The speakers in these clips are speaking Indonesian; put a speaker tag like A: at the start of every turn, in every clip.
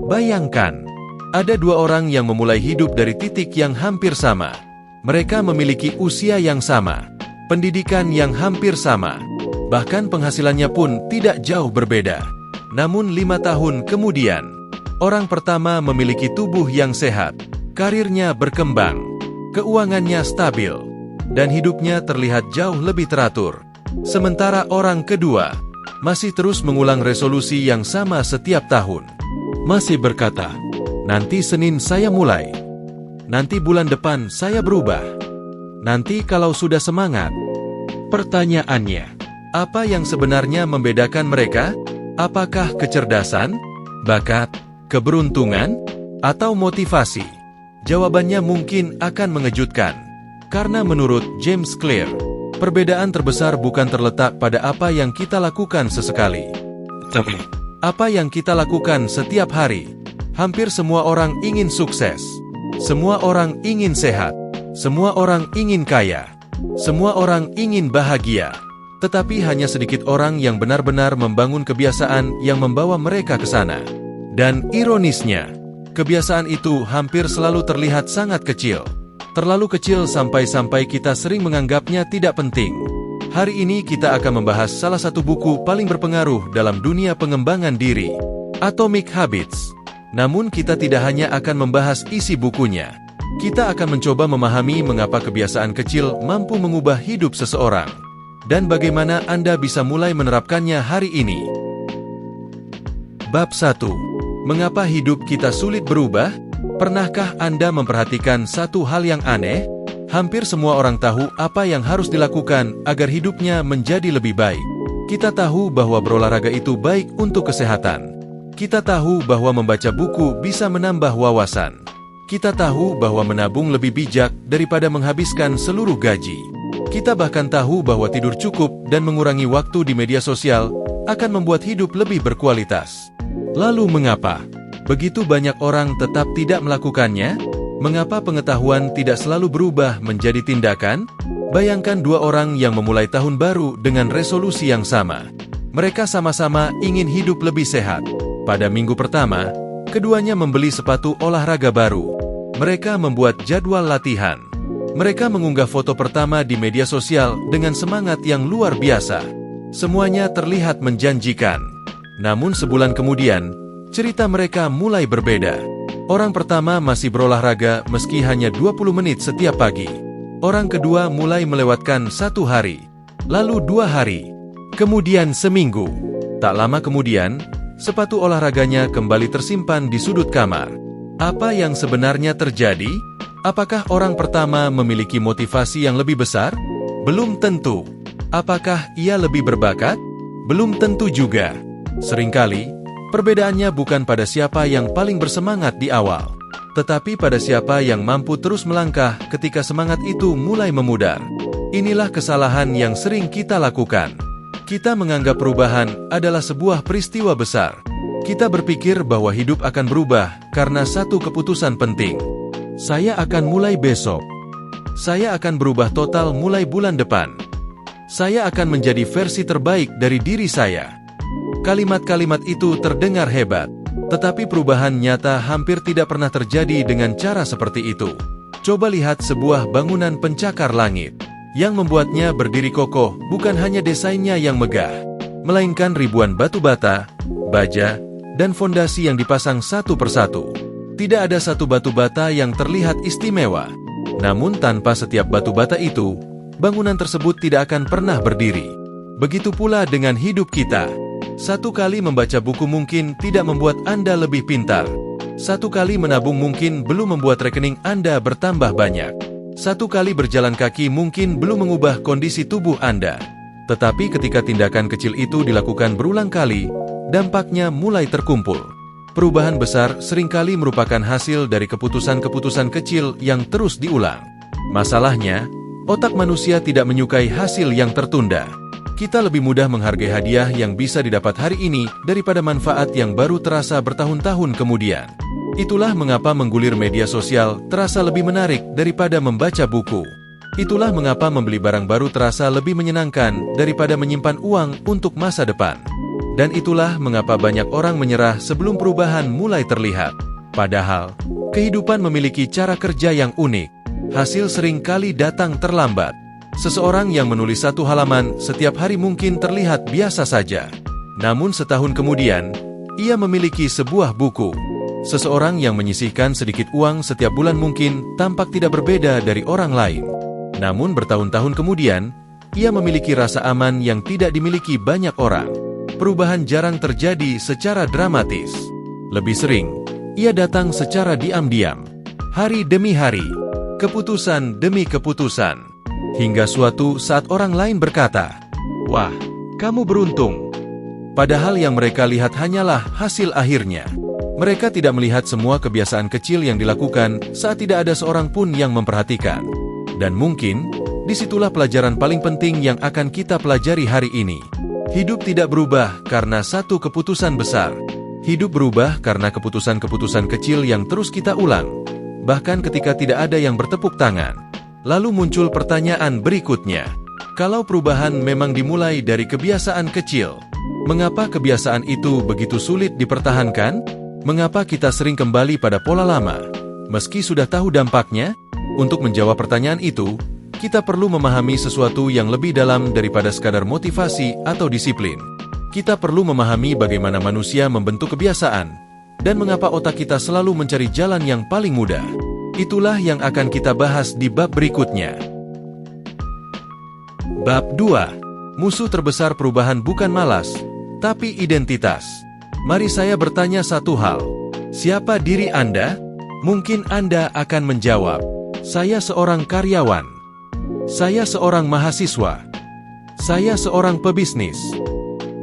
A: Bayangkan, ada dua orang yang memulai hidup dari titik yang hampir sama. Mereka memiliki usia yang sama, pendidikan yang hampir sama, bahkan penghasilannya pun tidak jauh berbeda. Namun 5 tahun kemudian, orang pertama memiliki tubuh yang sehat, karirnya berkembang, keuangannya stabil, dan hidupnya terlihat jauh lebih teratur. Sementara orang kedua masih terus mengulang resolusi yang sama setiap tahun. Masih berkata, nanti Senin saya mulai. Nanti bulan depan saya berubah. Nanti kalau sudah semangat. Pertanyaannya, apa yang sebenarnya membedakan mereka? Apakah kecerdasan, bakat, keberuntungan, atau motivasi? Jawabannya mungkin akan mengejutkan. Karena menurut James Clear, perbedaan terbesar bukan terletak pada apa yang kita lakukan sesekali. Apa yang kita lakukan setiap hari. Hampir semua orang ingin sukses. Semua orang ingin sehat. Semua orang ingin kaya. Semua orang ingin bahagia. Tetapi hanya sedikit orang yang benar-benar membangun kebiasaan yang membawa mereka ke sana. Dan ironisnya, kebiasaan itu hampir selalu terlihat sangat kecil. Terlalu kecil sampai-sampai kita sering menganggapnya tidak penting. Hari ini kita akan membahas salah satu buku paling berpengaruh dalam dunia pengembangan diri, Atomic Habits. Namun kita tidak hanya akan membahas isi bukunya. Kita akan mencoba memahami mengapa kebiasaan kecil mampu mengubah hidup seseorang. Dan bagaimana Anda bisa mulai menerapkannya hari ini. Bab 1. Mengapa hidup kita sulit berubah? Pernahkah Anda memperhatikan satu hal yang aneh? Hampir semua orang tahu apa yang harus dilakukan agar hidupnya menjadi lebih baik. Kita tahu bahwa berolahraga itu baik untuk kesehatan. Kita tahu bahwa membaca buku bisa menambah wawasan. Kita tahu bahwa menabung lebih bijak daripada menghabiskan seluruh gaji. Kita bahkan tahu bahwa tidur cukup dan mengurangi waktu di media sosial akan membuat hidup lebih berkualitas. Lalu mengapa begitu banyak orang tetap tidak melakukannya? Mengapa pengetahuan tidak selalu berubah menjadi tindakan? Bayangkan dua orang yang memulai tahun baru dengan resolusi yang sama. Mereka sama-sama ingin hidup lebih sehat. Pada minggu pertama, keduanya membeli sepatu olahraga baru. Mereka membuat jadwal latihan. Mereka mengunggah foto pertama di media sosial dengan semangat yang luar biasa. Semuanya terlihat menjanjikan. Namun sebulan kemudian, cerita mereka mulai berbeda. Orang pertama masih berolahraga meski hanya 20 menit setiap pagi. Orang kedua mulai melewatkan 1 hari, lalu 2 hari, kemudian seminggu. Tak lama kemudian, sepatu olahraganya kembali tersimpan di sudut kamar. Apa yang sebenarnya terjadi? Apakah orang pertama memiliki motivasi yang lebih besar? Belum tentu. Apakah ia lebih berbakat? Belum tentu juga. Seringkali, perbedaannya bukan pada siapa yang paling bersemangat di awal, tetapi pada siapa yang mampu terus melangkah ketika semangat itu mulai memudar. Inilah kesalahan yang sering kita lakukan. Kita menganggap perubahan adalah sebuah peristiwa besar. Kita berpikir bahwa hidup akan berubah karena satu keputusan penting. Saya akan mulai besok. Saya akan berubah total mulai bulan depan. Saya akan menjadi versi terbaik dari diri saya. Kalimat-kalimat itu terdengar hebat, tetapi perubahan nyata hampir tidak pernah terjadi dengan cara seperti itu. Coba lihat sebuah bangunan pencakar langit. Yang membuatnya berdiri kokoh bukan hanya desainnya yang megah, melainkan ribuan batu bata, baja, dan fondasi yang dipasang satu persatu. Tidak ada satu batu bata yang terlihat istimewa. Namun tanpa setiap batu bata itu, bangunan tersebut tidak akan pernah berdiri. Begitu pula dengan hidup kita. Satu kali membaca buku mungkin tidak membuat Anda lebih pintar. Satu kali menabung mungkin belum membuat rekening Anda bertambah banyak. Satu kali berjalan kaki mungkin belum mengubah kondisi tubuh Anda. Tetapi ketika tindakan kecil itu dilakukan berulang kali, dampaknya mulai terkumpul. Perubahan besar seringkali merupakan hasil dari keputusan-keputusan kecil yang terus diulang. Masalahnya, otak manusia tidak menyukai hasil yang tertunda. Kita lebih mudah menghargai hadiah yang bisa didapat hari ini daripada manfaat yang baru terasa bertahun-tahun kemudian. Itulah mengapa menggulir media sosial terasa lebih menarik daripada membaca buku. Itulah mengapa membeli barang baru terasa lebih menyenangkan daripada menyimpan uang untuk masa depan. Dan itulah mengapa banyak orang menyerah sebelum perubahan mulai terlihat. Padahal, kehidupan memiliki cara kerja yang unik. Hasil sering kali datang terlambat. Seseorang yang menulis satu halaman setiap hari mungkin terlihat biasa saja. Namun setahun kemudian, ia memiliki sebuah buku. Seseorang yang menyisihkan sedikit uang setiap bulan mungkin tampak tidak berbeda dari orang lain. Namun bertahun-tahun kemudian, ia memiliki rasa aman yang tidak dimiliki banyak orang. Perubahan jarang terjadi secara dramatis. Lebih sering, ia datang secara diam-diam. Hari demi hari, keputusan demi keputusan. Hingga suatu saat orang lain berkata, "Wah, kamu beruntung." Padahal yang mereka lihat hanyalah hasil akhirnya. Mereka tidak melihat semua kebiasaan kecil yang dilakukan saat tidak ada seorang pun yang memperhatikan. Dan mungkin, disitulah pelajaran paling penting yang akan kita pelajari hari ini. Hidup tidak berubah karena satu keputusan besar. Hidup berubah karena keputusan-keputusan kecil yang terus kita ulang. Bahkan ketika tidak ada yang bertepuk tangan. Lalu muncul pertanyaan berikutnya. Kalau perubahan memang dimulai dari kebiasaan kecil, mengapa kebiasaan itu begitu sulit dipertahankan? Mengapa kita sering kembali pada pola lama? Meski sudah tahu dampaknya, untuk menjawab pertanyaan itu, kita perlu memahami sesuatu yang lebih dalam daripada sekadar motivasi atau disiplin. Kita perlu memahami bagaimana manusia membentuk kebiasaan, dan mengapa otak kita selalu mencari jalan yang paling mudah. Itulah yang akan kita bahas di bab berikutnya. Bab 2. Musuh terbesar perubahan bukan malas, tapi identitas. Mari saya bertanya satu hal. Siapa diri Anda? Mungkin Anda akan menjawab, "Saya seorang karyawan. Saya seorang mahasiswa. Saya seorang pebisnis.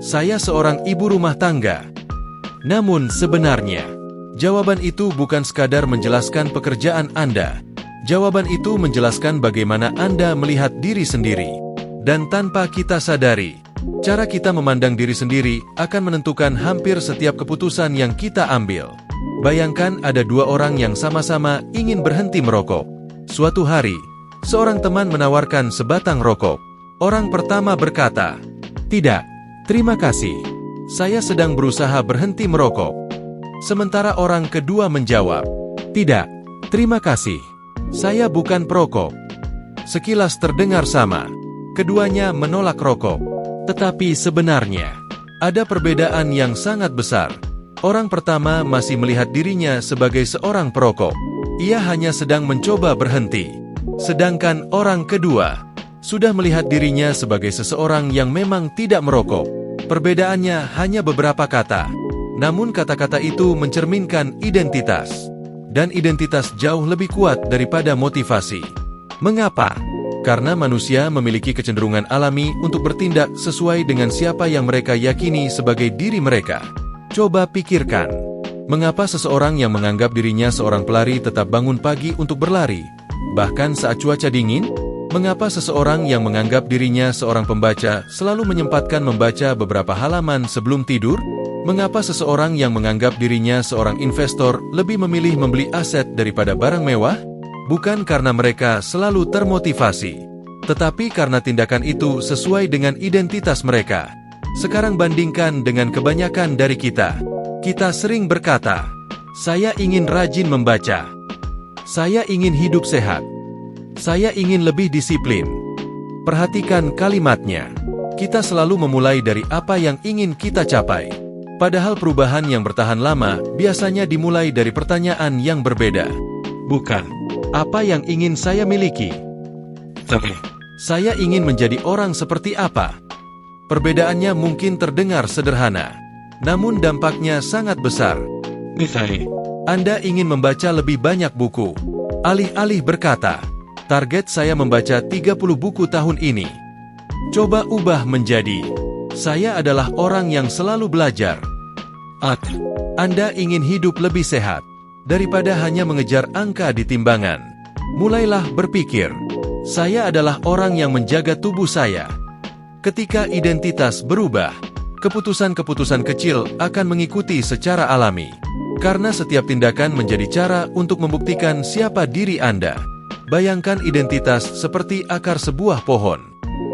A: Saya seorang ibu rumah tangga." Namun sebenarnya, jawaban itu bukan sekadar menjelaskan pekerjaan Anda. Jawaban itu menjelaskan bagaimana Anda melihat diri sendiri. Dan tanpa kita sadari, cara kita memandang diri sendiri akan menentukan hampir setiap keputusan yang kita ambil. Bayangkan ada dua orang yang sama-sama ingin berhenti merokok. Suatu hari, seorang teman menawarkan sebatang rokok. Orang pertama berkata, "Tidak, terima kasih. Saya sedang berusaha berhenti merokok." Sementara orang kedua menjawab, "Tidak, terima kasih. Saya bukan perokok." Sekilas terdengar sama. Keduanya menolak rokok. Tetapi sebenarnya, ada perbedaan yang sangat besar. Orang pertama masih melihat dirinya sebagai seorang perokok. Ia hanya sedang mencoba berhenti. Sedangkan orang kedua sudah melihat dirinya sebagai seseorang yang memang tidak merokok. Perbedaannya hanya beberapa kata. Namun kata-kata itu mencerminkan identitas. Dan identitas jauh lebih kuat daripada motivasi. Mengapa? Karena manusia memiliki kecenderungan alami untuk bertindak sesuai dengan siapa yang mereka yakini sebagai diri mereka. Coba pikirkan, mengapa seseorang yang menganggap dirinya seorang pelari tetap bangun pagi untuk berlari? Bahkan saat cuaca dingin, mengapa seseorang yang menganggap dirinya seorang pembaca selalu menyempatkan membaca beberapa halaman sebelum tidur? Mengapa seseorang yang menganggap dirinya seorang investor lebih memilih membeli aset daripada barang mewah? Bukan karena mereka selalu termotivasi, tetapi karena tindakan itu sesuai dengan identitas mereka. Sekarang bandingkan dengan kebanyakan dari kita. Kita sering berkata, "Saya ingin rajin membaca. Saya ingin hidup sehat. Saya ingin lebih disiplin." Perhatikan kalimatnya. Kita selalu memulai dari apa yang ingin kita capai. Padahal perubahan yang bertahan lama biasanya dimulai dari pertanyaan yang berbeda. Bukan, apa yang ingin saya miliki? Tapi, saya ingin menjadi orang seperti apa? Perbedaannya mungkin terdengar sederhana, namun dampaknya sangat besar. Misalnya, Anda ingin membaca lebih banyak buku. Alih-alih berkata, "Target saya membaca 30 buku tahun ini." Coba ubah menjadi, "Saya adalah orang yang selalu belajar." Atau, Anda ingin hidup lebih sehat. Daripada hanya mengejar angka di timbangan, mulailah berpikir, "Saya adalah orang yang menjaga tubuh saya." Ketika identitas berubah, keputusan-keputusan kecil akan mengikuti secara alami. Karena setiap tindakan menjadi cara untuk membuktikan siapa diri Anda. Bayangkan identitas seperti akar sebuah pohon.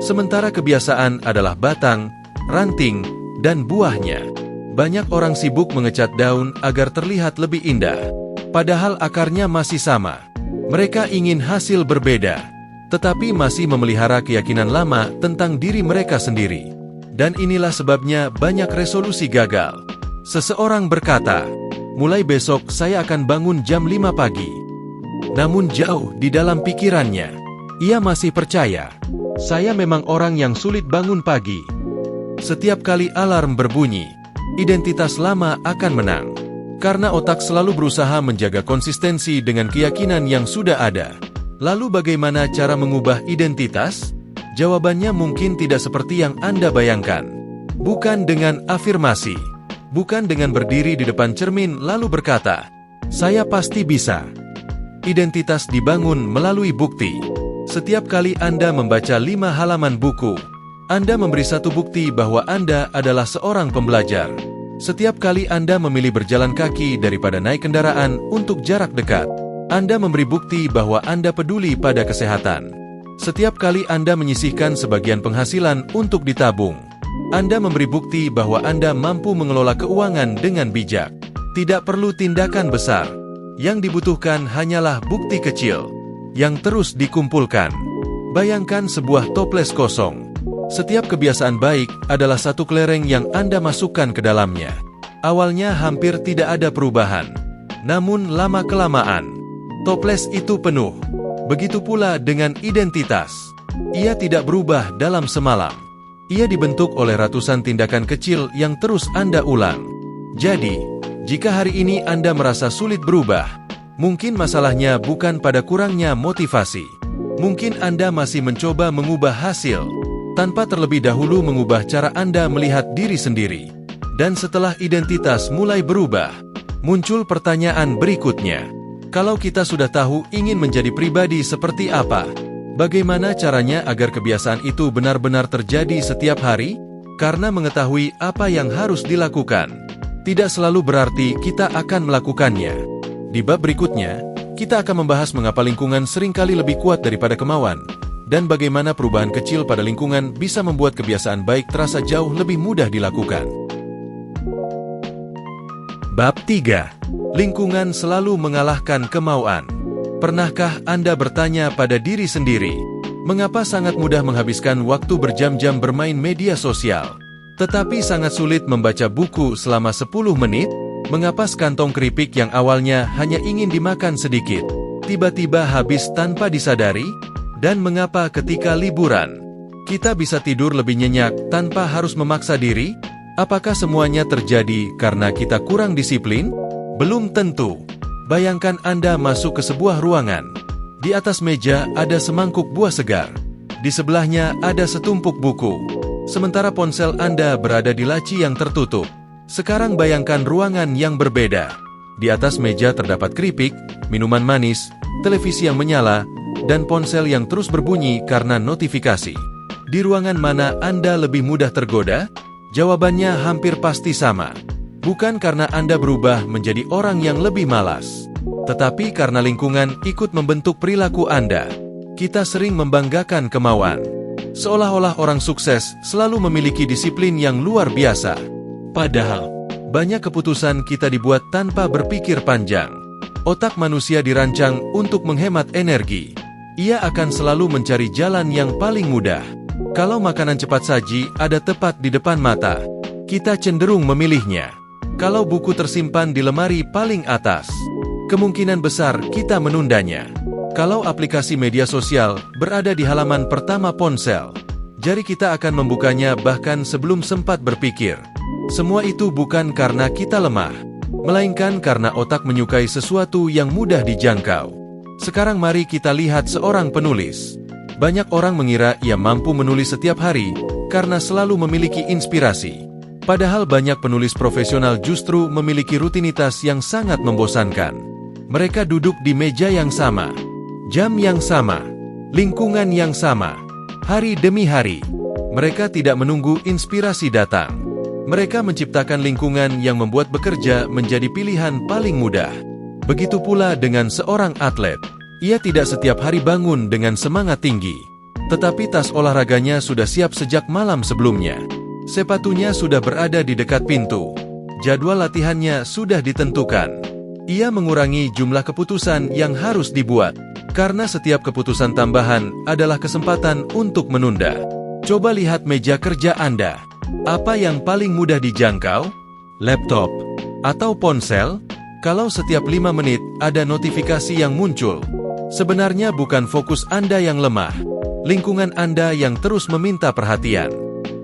A: Sementara kebiasaan adalah batang, ranting, dan buahnya. Banyak orang sibuk mengecat daun agar terlihat lebih indah, padahal akarnya masih sama. Mereka ingin hasil berbeda, tetapi masih memelihara keyakinan lama tentang diri mereka sendiri. Dan inilah sebabnya banyak resolusi gagal. Seseorang berkata, mulai besok saya akan bangun jam 5 pagi. Namun jauh di dalam pikirannya, ia masih percaya, saya memang orang yang sulit bangun pagi. Setiap kali alarm berbunyi, identitas lama akan menang. Karena otak selalu berusaha menjaga konsistensi dengan keyakinan yang sudah ada. Lalu bagaimana cara mengubah identitas? Jawabannya mungkin tidak seperti yang Anda bayangkan. Bukan dengan afirmasi. Bukan dengan berdiri di depan cermin lalu berkata, saya pasti bisa. Identitas dibangun melalui bukti. Setiap kali Anda membaca 5 halaman buku, Anda memberi satu bukti bahwa Anda adalah seorang pembelajar. Setiap kali Anda memilih berjalan kaki daripada naik kendaraan untuk jarak dekat, Anda memberi bukti bahwa Anda peduli pada kesehatan. Setiap kali Anda menyisihkan sebagian penghasilan untuk ditabung, Anda memberi bukti bahwa Anda mampu mengelola keuangan dengan bijak. Tidak perlu tindakan besar. Yang dibutuhkan hanyalah bukti kecil yang terus dikumpulkan. Bayangkan sebuah toples kosong. Setiap kebiasaan baik adalah satu kelereng yang Anda masukkan ke dalamnya. Awalnya hampir tidak ada perubahan. Namun lama-kelamaan, toples itu penuh. Begitu pula dengan identitas. Ia tidak berubah dalam semalam. Ia dibentuk oleh ratusan tindakan kecil yang terus Anda ulang. Jadi, jika hari ini Anda merasa sulit berubah, mungkin masalahnya bukan pada kurangnya motivasi. Mungkin Anda masih mencoba mengubah hasil, tanpa terlebih dahulu mengubah cara Anda melihat diri sendiri. Dan setelah identitas mulai berubah, muncul pertanyaan berikutnya. Kalau kita sudah tahu ingin menjadi pribadi seperti apa, bagaimana caranya agar kebiasaan itu benar-benar terjadi setiap hari? Karena mengetahui apa yang harus dilakukan, tidak selalu berarti kita akan melakukannya. Di bab berikutnya, kita akan membahas mengapa lingkungan seringkali lebih kuat daripada kemauan, dan bagaimana perubahan kecil pada lingkungan bisa membuat kebiasaan baik terasa jauh lebih mudah dilakukan. Bab 3. Lingkungan selalu mengalahkan kemauan. Pernahkah Anda bertanya pada diri sendiri, mengapa sangat mudah menghabiskan waktu berjam-jam bermain media sosial, tetapi sangat sulit membaca buku selama 10 menit? Mengapa sekantong keripik yang awalnya hanya ingin dimakan sedikit, tiba-tiba habis tanpa disadari? Dan mengapa ketika liburan, kita bisa tidur lebih nyenyak tanpa harus memaksa diri? Apakah semuanya terjadi karena kita kurang disiplin? Belum tentu. Bayangkan Anda masuk ke sebuah ruangan. Di atas meja ada semangkuk buah segar. Di sebelahnya ada setumpuk buku. Sementara ponsel Anda berada di laci yang tertutup. Sekarang bayangkan ruangan yang berbeda. Di atas meja terdapat keripik, minuman manis, televisi yang menyala, dan ponsel yang terus berbunyi karena notifikasi. Di ruangan mana Anda lebih mudah tergoda? Jawabannya hampir pasti sama. Bukan karena Anda berubah menjadi orang yang lebih malas, tetapi karena lingkungan ikut membentuk perilaku Anda. Kita sering membanggakan kemauan, seolah-olah orang sukses selalu memiliki disiplin yang luar biasa. Padahal, banyak keputusan kita dibuat tanpa berpikir panjang. Otak manusia dirancang untuk menghemat energi. Ia akan selalu mencari jalan yang paling mudah. Kalau makanan cepat saji ada tepat di depan mata, kita cenderung memilihnya. Kalau buku tersimpan di lemari paling atas, kemungkinan besar kita menundanya. Kalau aplikasi media sosial berada di halaman pertama ponsel, jari kita akan membukanya bahkan sebelum sempat berpikir. Semua itu bukan karena kita lemah, melainkan karena otak menyukai sesuatu yang mudah dijangkau. Sekarang mari kita lihat seorang penulis. Banyak orang mengira ia mampu menulis setiap hari karena selalu memiliki inspirasi. Padahal banyak penulis profesional justru memiliki rutinitas yang sangat membosankan. Mereka duduk di meja yang sama, jam yang sama, lingkungan yang sama, hari demi hari. Mereka tidak menunggu inspirasi datang. Mereka menciptakan lingkungan yang membuat bekerja menjadi pilihan paling mudah. Begitu pula dengan seorang atlet. Ia tidak setiap hari bangun dengan semangat tinggi, tetapi tas olahraganya sudah siap sejak malam sebelumnya. Sepatunya sudah berada di dekat pintu. Jadwal latihannya sudah ditentukan. Ia mengurangi jumlah keputusan yang harus dibuat, karena setiap keputusan tambahan adalah kesempatan untuk menunda. Coba lihat meja kerja Anda. Apa yang paling mudah dijangkau? Laptop atau ponsel? Kalau setiap 5 menit ada notifikasi yang muncul, sebenarnya bukan fokus Anda yang lemah, lingkungan Anda yang terus meminta perhatian.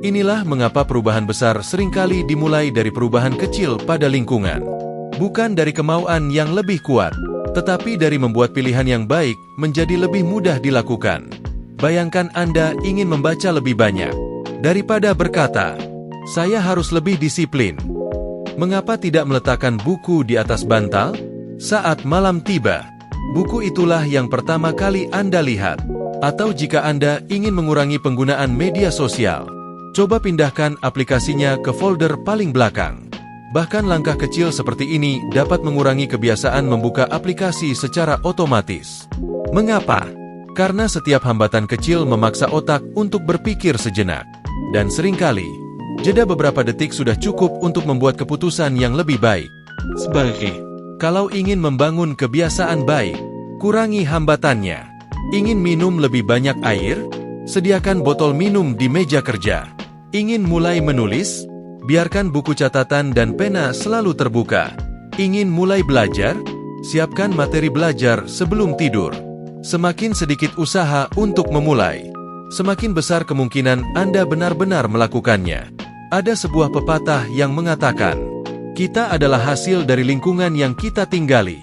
A: Inilah mengapa perubahan besar seringkali dimulai dari perubahan kecil pada lingkungan. Bukan dari kemauan yang lebih kuat, tetapi dari membuat pilihan yang baik menjadi lebih mudah dilakukan. Bayangkan Anda ingin membaca lebih banyak. Daripada berkata, "Saya harus lebih disiplin." Mengapa tidak meletakkan buku di atas bantal? Saat malam tiba, buku itulah yang pertama kali Anda lihat. Atau jika Anda ingin mengurangi penggunaan media sosial, coba pindahkan aplikasinya ke folder paling belakang. Bahkan langkah kecil seperti ini dapat mengurangi kebiasaan membuka aplikasi secara otomatis. Mengapa? Karena setiap hambatan kecil memaksa otak untuk berpikir sejenak. Dan seringkali, jeda beberapa detik sudah cukup untuk membuat keputusan yang lebih baik. Sebaliknya, kalau ingin membangun kebiasaan baik, kurangi hambatannya. Ingin minum lebih banyak air? Sediakan botol minum di meja kerja. Ingin mulai menulis? Biarkan buku catatan dan pena selalu terbuka. Ingin mulai belajar? Siapkan materi belajar sebelum tidur. Semakin sedikit usaha untuk memulai, semakin besar kemungkinan Anda benar-benar melakukannya. Ada sebuah pepatah yang mengatakan, kita adalah hasil dari lingkungan yang kita tinggali.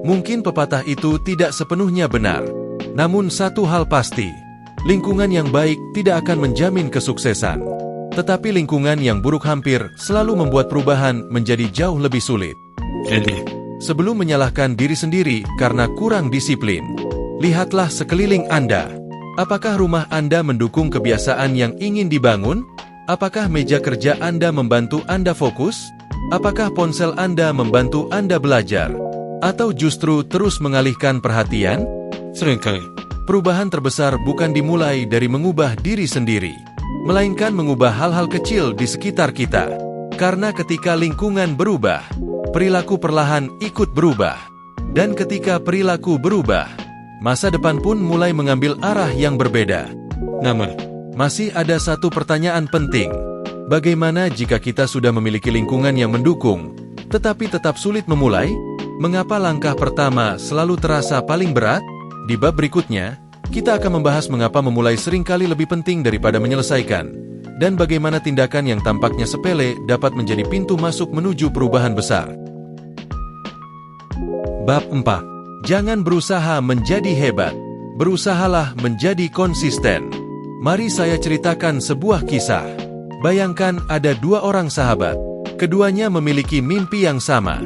A: Mungkin pepatah itu tidak sepenuhnya benar, namun satu hal pasti, lingkungan yang baik tidak akan menjamin kesuksesan. Tetapi lingkungan yang buruk hampir selalu membuat perubahan menjadi jauh lebih sulit. Sebelum menyalahkan diri sendiri karena kurang disiplin, lihatlah sekeliling Anda. Apakah rumah Anda mendukung kebiasaan yang ingin dibangun? Apakah meja kerja Anda membantu Anda fokus? Apakah ponsel Anda membantu Anda belajar? Atau justru terus mengalihkan perhatian? Seringkali, perubahan terbesar bukan dimulai dari mengubah diri sendiri, melainkan mengubah hal-hal kecil di sekitar kita. Karena ketika lingkungan berubah, perilaku perlahan ikut berubah. Dan ketika perilaku berubah, masa depan pun mulai mengambil arah yang berbeda. Namun, masih ada satu pertanyaan penting. Bagaimana jika kita sudah memiliki lingkungan yang mendukung, tetapi tetap sulit memulai? Mengapa langkah pertama selalu terasa paling berat? Di bab berikutnya, kita akan membahas mengapa memulai seringkali lebih penting daripada menyelesaikan, dan bagaimana tindakan yang tampaknya sepele dapat menjadi pintu masuk menuju perubahan besar. Bab 4. Jangan berusaha menjadi hebat, berusahalah menjadi konsisten. Mari saya ceritakan sebuah kisah. Bayangkan ada dua orang sahabat. Keduanya memiliki mimpi yang sama,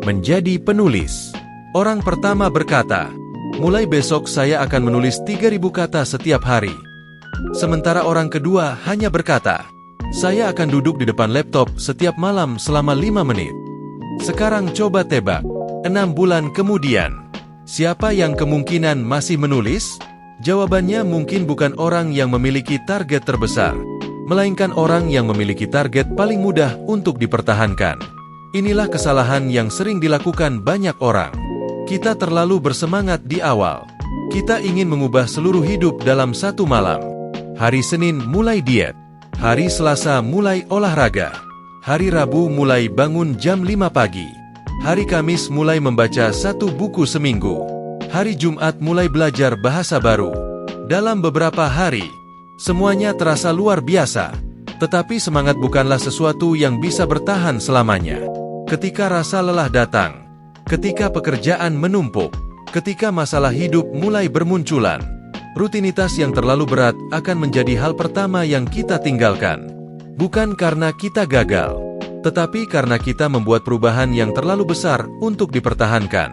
A: menjadi penulis. Orang pertama berkata, mulai besok saya akan menulis 3.000 kata setiap hari. Sementara orang kedua hanya berkata, saya akan duduk di depan laptop setiap malam selama 5 menit. Sekarang coba tebak, 6 bulan kemudian, siapa yang kemungkinan masih menulis? Jawabannya mungkin bukan orang yang memiliki target terbesar, melainkan orang yang memiliki target paling mudah untuk dipertahankan. Inilah kesalahan yang sering dilakukan banyak orang. Kita terlalu bersemangat di awal. Kita ingin mengubah seluruh hidup dalam satu malam. Hari Senin mulai diet. Hari Selasa mulai olahraga. Hari Rabu mulai bangun jam 5 pagi. Hari Kamis mulai membaca 1 buku seminggu. Hari Jumat mulai belajar bahasa baru. Dalam beberapa hari, semuanya terasa luar biasa. Tetapi semangat bukanlah sesuatu yang bisa bertahan selamanya. Ketika rasa lelah datang, ketika pekerjaan menumpuk, ketika masalah hidup mulai bermunculan, rutinitas yang terlalu berat akan menjadi hal pertama yang kita tinggalkan. Bukan karena kita gagal, tetapi karena kita membuat perubahan yang terlalu besar untuk dipertahankan.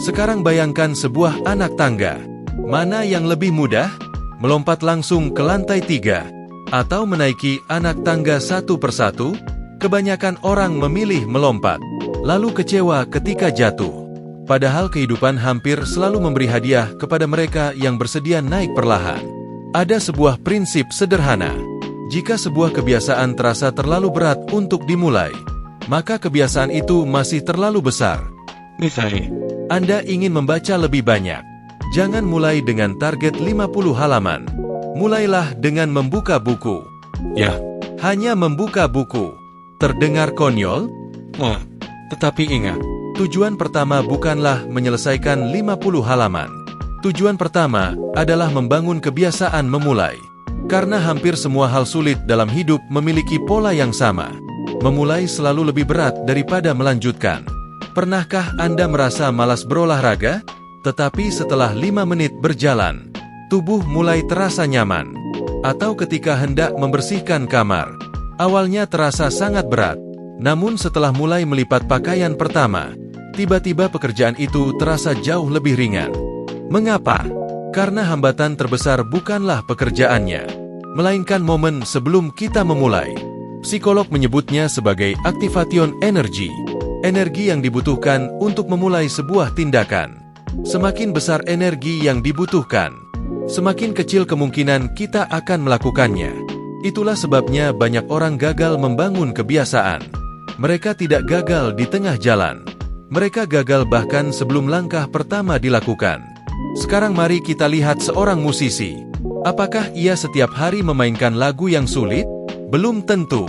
A: Sekarang bayangkan sebuah anak tangga. Mana yang lebih mudah? Melompat langsung ke lantai 3, atau menaiki anak tangga satu persatu? Kebanyakan orang memilih melompat, lalu kecewa ketika jatuh. Padahal kehidupan hampir selalu memberi hadiah kepada mereka yang bersedia naik perlahan. Ada sebuah prinsip sederhana. Jika sebuah kebiasaan terasa terlalu berat untuk dimulai, maka kebiasaan itu masih terlalu besar.
B: Misalnya,
A: Anda ingin membaca lebih banyak. Jangan mulai dengan target 50 halaman. Mulailah dengan membuka buku.
B: ya,
A: Hanya membuka buku. Terdengar konyol?
B: wah, tetapi ingat,
A: Tujuan pertama bukanlah menyelesaikan 50 halaman. Tujuan pertama adalah membangun kebiasaan memulai. Karena hampir semua hal sulit dalam hidup memiliki pola yang sama. Memulai selalu lebih berat daripada melanjutkan. Pernahkah Anda merasa malas berolahraga? Tetapi setelah 5 menit berjalan, tubuh mulai terasa nyaman. Atau ketika hendak membersihkan kamar, awalnya terasa sangat berat. Namun setelah mulai melipat pakaian pertama, tiba-tiba pekerjaan itu terasa jauh lebih ringan. Mengapa? Karena hambatan terbesar bukanlah pekerjaannya, melainkan momen sebelum kita memulai. Psikolog menyebutnya sebagai activation energy, energi yang dibutuhkan untuk memulai sebuah tindakan. Semakin besar energi yang dibutuhkan, semakin kecil kemungkinan kita akan melakukannya. Itulah sebabnya banyak orang gagal membangun kebiasaan. Mereka tidak gagal di tengah jalan. Mereka gagal bahkan sebelum langkah pertama dilakukan. Sekarang mari kita lihat seorang musisi. Apakah ia setiap hari memainkan lagu yang sulit? Belum tentu.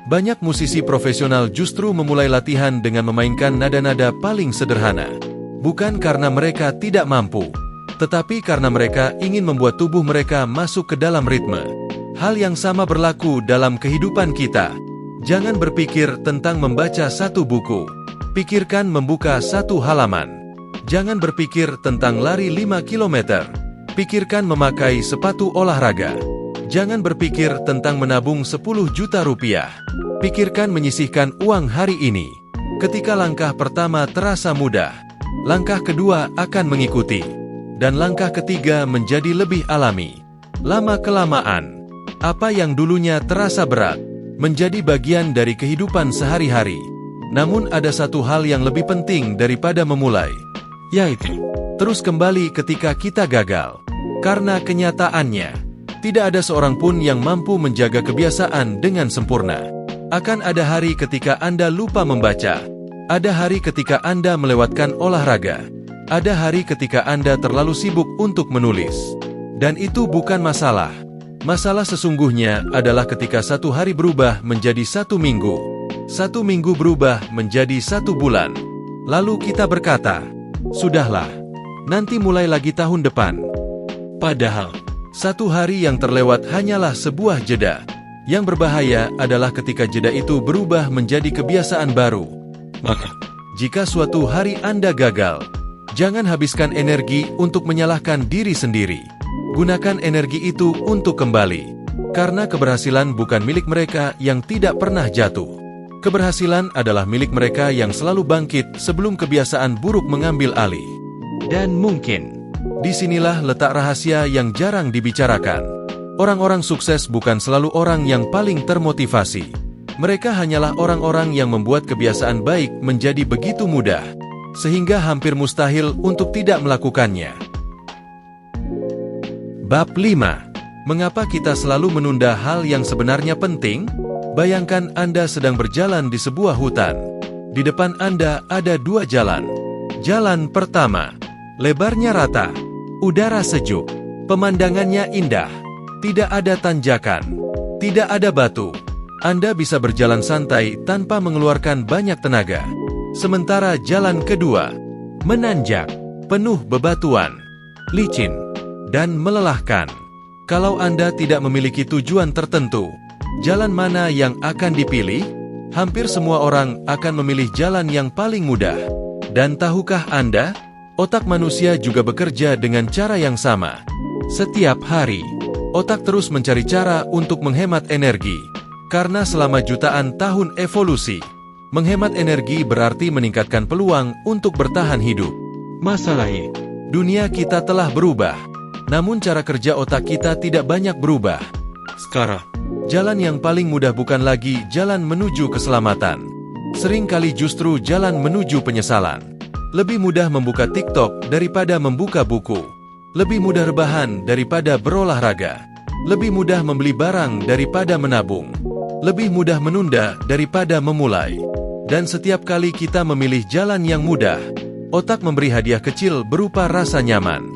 A: Banyak musisi profesional justru memulai latihan dengan memainkan nada-nada paling sederhana. Bukan karena mereka tidak mampu, tetapi karena mereka ingin membuat tubuh mereka masuk ke dalam ritme. Hal yang sama berlaku dalam kehidupan kita. Jangan berpikir tentang membaca satu buku. Pikirkan membuka satu halaman. Jangan berpikir tentang lari 5 km. Pikirkan memakai sepatu olahraga. Jangan berpikir tentang menabung 10 juta rupiah. Pikirkan menyisihkan uang hari ini. Ketika langkah pertama terasa mudah, langkah kedua akan mengikuti. Dan langkah ketiga menjadi lebih alami. Lama-kelamaan, apa yang dulunya terasa berat, menjadi bagian dari kehidupan sehari-hari. Namun ada satu hal yang lebih penting daripada memulai,
B: yaitu
A: terus kembali ketika kita gagal. Karena kenyataannya, tidak ada seorang pun yang mampu menjaga kebiasaan dengan sempurna. Akan ada hari ketika Anda lupa membaca. Ada hari ketika Anda melewatkan olahraga. Ada hari ketika Anda terlalu sibuk untuk menulis. Dan itu bukan masalah. Masalah sesungguhnya adalah ketika satu hari berubah menjadi 1 minggu. 1 minggu berubah menjadi 1 bulan. Lalu kita berkata, sudahlah, nanti mulai lagi tahun depan. Padahal, 1 hari yang terlewat hanyalah sebuah jeda. Yang berbahaya adalah ketika jeda itu berubah menjadi kebiasaan baru.
B: maka
A: Jika suatu hari Anda gagal, jangan habiskan energi untuk menyalahkan diri sendiri. Gunakan energi itu untuk kembali. Karena keberhasilan bukan milik mereka yang tidak pernah jatuh. Keberhasilan adalah milik mereka yang selalu bangkit sebelum kebiasaan buruk mengambil alih. Dan mungkin, disinilah letak rahasia yang jarang dibicarakan. Orang-orang sukses bukan selalu orang yang paling termotivasi. Mereka hanyalah orang-orang yang membuat kebiasaan baik menjadi begitu mudah, sehingga hampir mustahil untuk tidak melakukannya. Bab 5. Mengapa kita selalu menunda hal yang sebenarnya penting? Bayangkan Anda sedang berjalan di sebuah hutan. Di depan Anda ada 2 jalan. Jalan pertama, lebarnya rata, udara sejuk, pemandangannya indah, tidak ada tanjakan, tidak ada batu. Anda bisa berjalan santai tanpa mengeluarkan banyak tenaga. Sementara jalan kedua, menanjak, penuh bebatuan, licin, dan melelahkan. Kalau Anda tidak memiliki tujuan tertentu, jalan mana yang akan dipilih? Hampir semua orang akan memilih jalan yang paling mudah. Dan tahukah Anda, otak manusia juga bekerja dengan cara yang sama. Setiap hari, otak terus mencari cara untuk menghemat energi. Karena selama jutaan tahun evolusi, menghemat energi berarti meningkatkan peluang untuk bertahan hidup. Masalahnya, dunia kita telah berubah. Namun cara kerja otak kita tidak banyak berubah.
B: sekarang
A: Jalan yang paling mudah bukan lagi jalan menuju keselamatan. Seringkali justru jalan menuju penyesalan. Lebih mudah membuka TikTok daripada membuka buku. Lebih mudah rebahan daripada berolahraga. Lebih mudah membeli barang daripada menabung. Lebih mudah menunda daripada memulai. Dan setiap kali kita memilih jalan yang mudah, otak memberi hadiah kecil berupa rasa nyaman.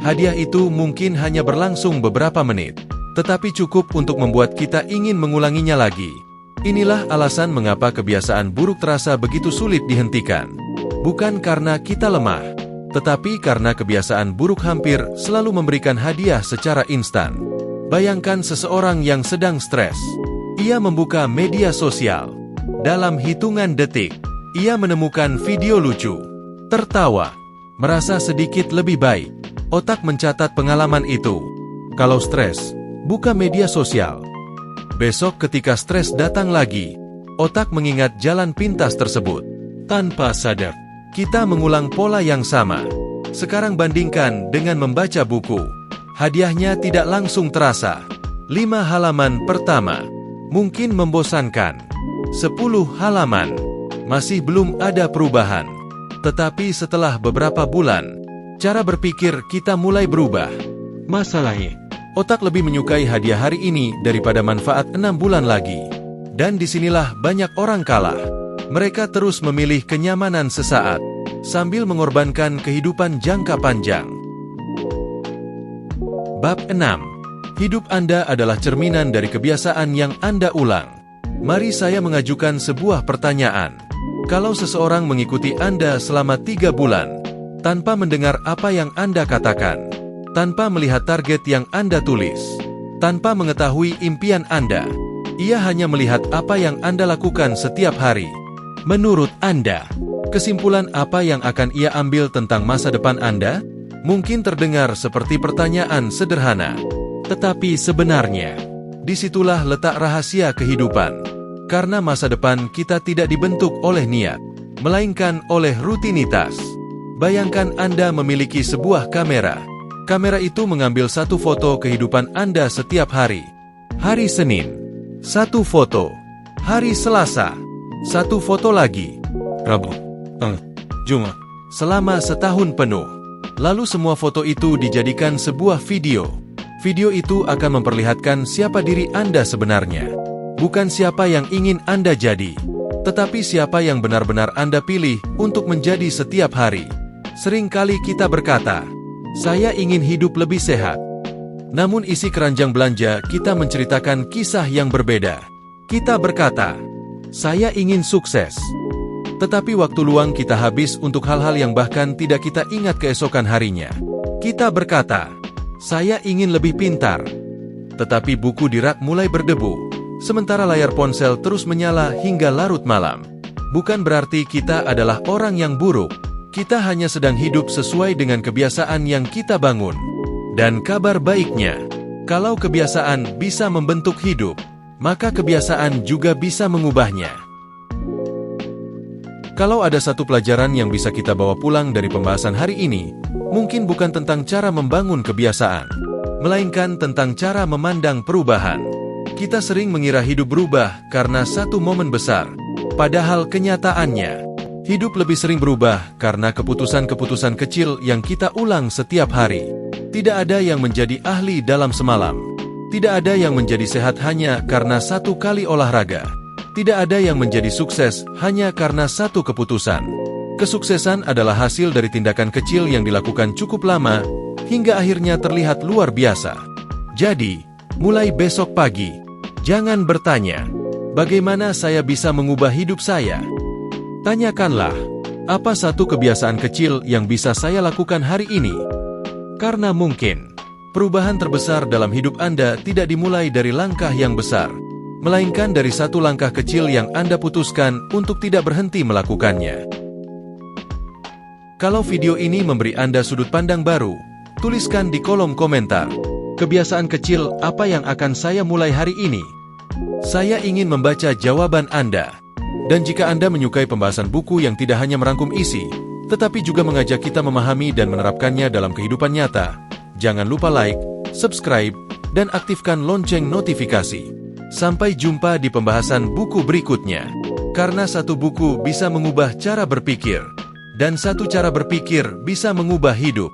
A: Hadiah itu mungkin hanya berlangsung beberapa menit, tetapi cukup untuk membuat kita ingin mengulanginya lagi. Inilah alasan mengapa kebiasaan buruk terasa begitu sulit dihentikan. Bukan karena kita lemah, tetapi karena kebiasaan buruk hampir selalu memberikan hadiah secara instan. Bayangkan seseorang yang sedang stres. Ia membuka media sosial. Dalam hitungan detik, ia menemukan video lucu, tertawa, merasa sedikit lebih baik. Otak mencatat pengalaman itu. Kalau stres, buka media sosial. Besok ketika stres datang lagi, otak mengingat jalan pintas tersebut. Tanpa sadar, kita mengulang pola yang sama. Sekarang bandingkan dengan membaca buku. Hadiahnya tidak langsung terasa. 5 halaman pertama, mungkin membosankan. 10 halaman, masih belum ada perubahan. Tetapi setelah beberapa bulan, cara berpikir kita mulai berubah.
B: Masalahnya,
A: otak lebih menyukai hadiah hari ini daripada manfaat 6 bulan lagi. Dan disinilah banyak orang kalah. Mereka terus memilih kenyamanan sesaat, sambil mengorbankan kehidupan jangka panjang. Bab 6. Hidup Anda adalah cerminan dari kebiasaan yang Anda ulang. Mari saya mengajukan sebuah pertanyaan. Kalau seseorang mengikuti Anda selama 3 bulan, tanpa mendengar apa yang Anda katakan, tanpa melihat target yang Anda tulis, tanpa mengetahui impian Anda, ia hanya melihat apa yang Anda lakukan setiap hari. Menurut Anda, kesimpulan apa yang akan ia ambil tentang masa depan Anda? Mungkin terdengar seperti pertanyaan sederhana, tetapi sebenarnya, disitulah letak rahasia kehidupan. Karena masa depan kita tidak dibentuk oleh niat, melainkan oleh rutinitas. Bayangkan Anda memiliki sebuah kamera. Kamera itu mengambil satu foto kehidupan Anda setiap hari. Hari Senin, satu foto. Hari Selasa, satu foto lagi.
B: Rabu, Jumat.
A: Selama setahun penuh. Lalu semua foto itu dijadikan sebuah video. Video itu akan memperlihatkan siapa diri Anda sebenarnya. Bukan siapa yang ingin Anda jadi, tetapi siapa yang benar-benar Anda pilih untuk menjadi setiap hari. Seringkali kita berkata, saya ingin hidup lebih sehat. Namun isi keranjang belanja kita menceritakan kisah yang berbeda. Kita berkata, saya ingin sukses. Tetapi waktu luang kita habis untuk hal-hal yang bahkan tidak kita ingat keesokan harinya. Kita berkata, saya ingin lebih pintar. Tetapi buku di rak mulai berdebu, sementara layar ponsel terus menyala hingga larut malam. Bukan berarti kita adalah orang yang buruk. Kita hanya sedang hidup sesuai dengan kebiasaan yang kita bangun. Dan kabar baiknya, kalau kebiasaan bisa membentuk hidup, maka kebiasaan juga bisa mengubahnya. Kalau ada satu pelajaran yang bisa kita bawa pulang dari pembahasan hari ini, mungkin bukan tentang cara membangun kebiasaan, melainkan tentang cara memandang perubahan. Kita sering mengira hidup berubah karena satu momen besar, padahal kenyataannya, hidup lebih sering berubah karena keputusan-keputusan kecil yang kita ulang setiap hari. Tidak ada yang menjadi ahli dalam semalam. Tidak ada yang menjadi sehat hanya karena satu kali olahraga. Tidak ada yang menjadi sukses hanya karena satu keputusan. Kesuksesan adalah hasil dari tindakan kecil yang dilakukan cukup lama, hingga akhirnya terlihat luar biasa. Jadi, mulai besok pagi, jangan bertanya, bagaimana saya bisa mengubah hidup saya? Tanyakanlah, apa satu kebiasaan kecil yang bisa saya lakukan hari ini? Karena mungkin, perubahan terbesar dalam hidup Anda tidak dimulai dari langkah yang besar, melainkan dari satu langkah kecil yang Anda putuskan untuk tidak berhenti melakukannya. Kalau video ini memberi Anda sudut pandang baru, tuliskan di kolom komentar, kebiasaan kecil apa yang akan saya mulai hari ini? Saya ingin membaca jawaban Anda. Dan jika Anda menyukai pembahasan buku yang tidak hanya merangkum isi, tetapi juga mengajak kita memahami dan menerapkannya dalam kehidupan nyata, jangan lupa like, subscribe, dan aktifkan lonceng notifikasi. Sampai jumpa di pembahasan buku berikutnya. Karena satu buku bisa mengubah cara berpikir, dan satu cara berpikir bisa mengubah hidup.